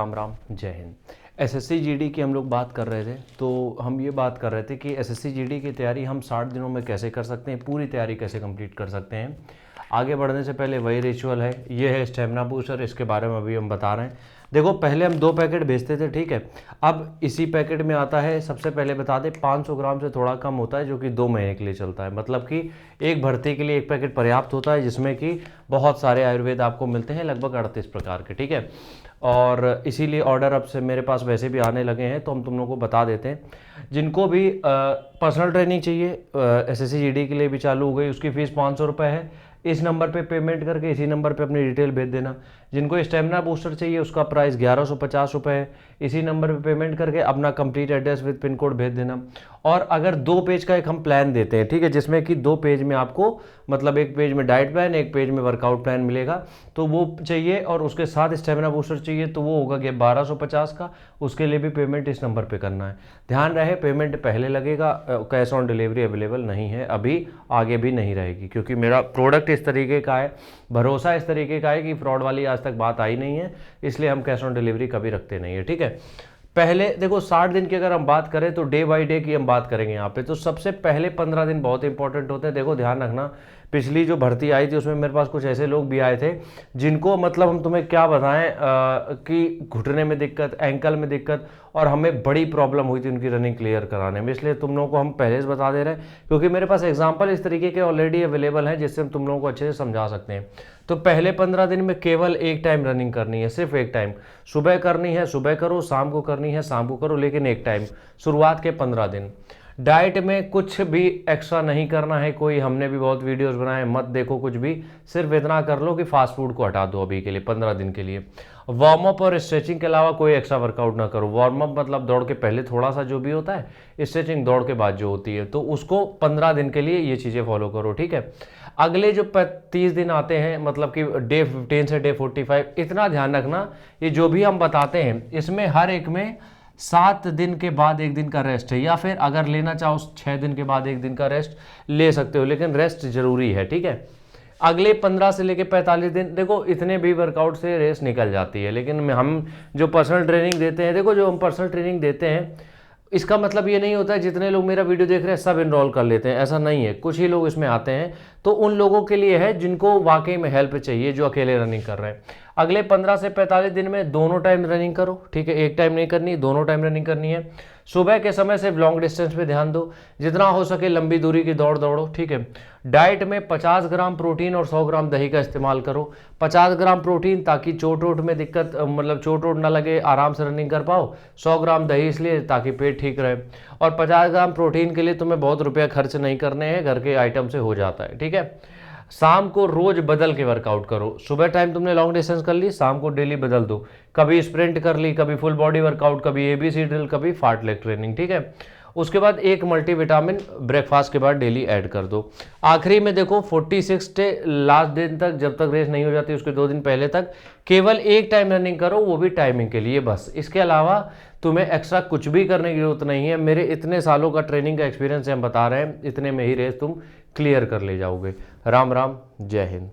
राम राम, जय Hind. SSC GD की हम लोग बात कर रहे थे, तो हम ये बात कर रहे थे कि एसएससी जीडी की तैयारी हम 60 दिनों में कैसे कर सकते हैं, पूरी तैयारी कैसे कंप्लीट कर सकते हैं। आगे बढ़ने से पहले वही रिचुअल है, ये है स्टेमिना बूस्टर, इसके बारे में अभी हम बता रहे हैं। देखो, पहले हम 2 पैकेट भेजते थे, ठीक है। अब इसी पैकेट में आता है, सबसे पहले बता दें, 500 ग्राम से थोड़ा कम होता है, जो कि 2 महीने के लिए चलता है। मतलब कि एक भर्ती के लिए एक पैकेट पर्याप्त होता है, जिसमें कि बहुत सारे आयुर्वेद आपको मिलते हैं, लगभग 38 प्रकार के, ठीक है। और इसीलिए ऑर्डर अब से मेरे पास वैसे भी आने लगे हैं, तो हम तुम लोगों को बता देते हैं। जिनको भी पर्सनल ट्रेनिंग चाहिए, एसएससी जीडी के लिए भी चालू हो गई, उसकी फ़ीस 500 रुपये है। इस नंबर पे पेमेंट करके इसी नंबर पे अपनी डिटेल भेज देना। जिनको स्टेमिना बूस्टर चाहिए, उसका प्राइस 1150 रुपये है। इसी नंबर पे पेमेंट करके अपना complete address with pin code भेज देना। और अगर 2 पेज का एक हम प्लान देते हैं, ठीक है, जिसमें कि 2 पेज में आपको, मतलब एक पेज में डाइट प्लान, एक पेज में वर्कआउट प्लान मिलेगा, तो वो चाहिए। और उसके साथ स्टेमिना बूस्टर चाहिए, तो वो होगा कि 1250 का। उसके लिए भी पेमेंट इस नंबर पे करना है। ध्यान रहे, पेमेंट पहले लगेगा, कैश ऑन डिलीवरी अवेलेबल नहीं है अभी, आगे भी नहीं रहेगी, क्योंकि मेरा प्रोडक्ट इस तरीके का है, भरोसा इस तरीके का है कि फ्रॉड वाली आज तक बात आई नहीं है, इसलिए हम कैश ऑन डिलीवरी कभी रखते नहीं है, ठीक है। पहले देखो, 60 दिन की अगर हम बात करें तो डे बाय डे की हम बात करेंगे यहाँ पे। तो सबसे पहले 15 दिन बहुत इंपॉर्टेंट होते हैं। देखो, ध्यान रखना, पिछली जो भर्ती आई थी उसमें मेरे पास कुछ ऐसे लोग भी आए थे जिनको, मतलब हम तुम्हें क्या बताएं, कि घुटने में दिक्कत, एंकल में दिक्कत, और हमें बड़ी प्रॉब्लम हुई थी उनकी रनिंग क्लियर कराने में। इसलिए तुम लोगों को हम पहले से बता दे रहे हैं, क्योंकि मेरे पास एग्जाम्पल इस तरीके के ऑलरेडी अवेलेबल हैं, जिससे हम तुम लोगों को अच्छे से समझा सकते हैं। तो पहले 15 दिन में केवल एक टाइम रनिंग करनी है, सिर्फ एक टाइम। सुबह करनी है सुबह करो, शाम को करनी है शाम को करो, लेकिन एक टाइम, शुरुआत के 15 दिन। डाइट में कुछ भी एक्स्ट्रा नहीं करना है कोई, हमने भी बहुत वीडियोस बनाए, मत देखो कुछ भी, सिर्फ इतना कर लो कि फास्ट फूड को हटा दो अभी के लिए, 15 दिन के लिए। वार्म अप और स्ट्रेचिंग के अलावा कोई एक्स्ट्रा वर्कआउट ना करो। वार्म अप मतलब दौड़ के पहले थोड़ा सा जो भी होता है, स्ट्रेचिंग दौड़ के बाद जो होती है, तो उसको 15 दिन के लिए ये चीज़ें फॉलो करो, ठीक है। अगले जो 30 दिन आते हैं, मतलब कि डे 15 से डे 45, इतना ध्यान रखना, ये जो भी हम बताते हैं इसमें हर एक में 7 दिन के बाद 1 दिन का रेस्ट है, या फिर अगर लेना चाहो 6 दिन के बाद 1 दिन का रेस्ट ले सकते हो, लेकिन रेस्ट जरूरी है, ठीक है। अगले 15 से लेके 45 दिन, देखो इतने भी वर्कआउट से रेस निकल जाती है, लेकिन हम जो पर्सनल ट्रेनिंग देते हैं, देखो जो हम पर्सनल ट्रेनिंग देते हैं, इसका मतलब ये नहीं होता है जितने लोग मेरा वीडियो देख रहे हैं सब इनरोल कर लेते हैं, ऐसा नहीं है। कुछ ही लोग इसमें आते हैं, तो उन लोगों के लिए है जिनको वाकई में हेल्प चाहिए, जो अकेले रनिंग कर रहे हैं। अगले 15 से 45 दिन में दोनों टाइम रनिंग करो, ठीक है, एक टाइम नहीं करनी, दोनों टाइम रनिंग करनी है। सुबह के समय सिर्फ लॉन्ग डिस्टेंस पे ध्यान दो, जितना हो सके लंबी दूरी की दौड़ दौड़ो, ठीक है। डाइट में 50 ग्राम प्रोटीन और 100 ग्राम दही का इस्तेमाल करो। 50 ग्राम प्रोटीन ताकि चोट वोट में दिक्कत, मतलब चोट वोट ना लगे, आराम से रनिंग कर पाओ। 100 ग्राम दही इसलिए ताकि पेट ठीक रहे। और 50 ग्राम प्रोटीन के लिए तुम्हें बहुत रुपया खर्च नहीं करने हैं, घर के आइटम से हो जाता है, ठीक है। शाम को रोज बदल के वर्कआउट करो। सुबह टाइम तुमने लॉन्ग डिस्टेंस कर ली, शाम को डेली बदल दो, कभी स्प्रिंट कर ली, कभी फुल बॉडी वर्कआउट, कभी एबीसी ड्रिल, कभी फार्ट लेग ट्रेनिंग, ठीक है। उसके बाद एक मल्टीविटामिन ब्रेकफास्ट के बाद डेली ऐड कर दो। आखिरी में देखो, 46 डे लास्ट दिन तक, जब तक रेस नहीं हो जाती उसके 2 दिन पहले तक, केवल एक टाइम रनिंग करो, वो भी टाइमिंग के लिए बस। इसके अलावा तुम्हें एक्स्ट्रा कुछ भी करने की जरूरत नहीं है। मेरे इतने सालों का ट्रेनिंग का एक्सपीरियंस हम बता रहे हैं, इतने में ही रेस तुम क्लियर कर ले जाओगे। राम राम, जय हिंद।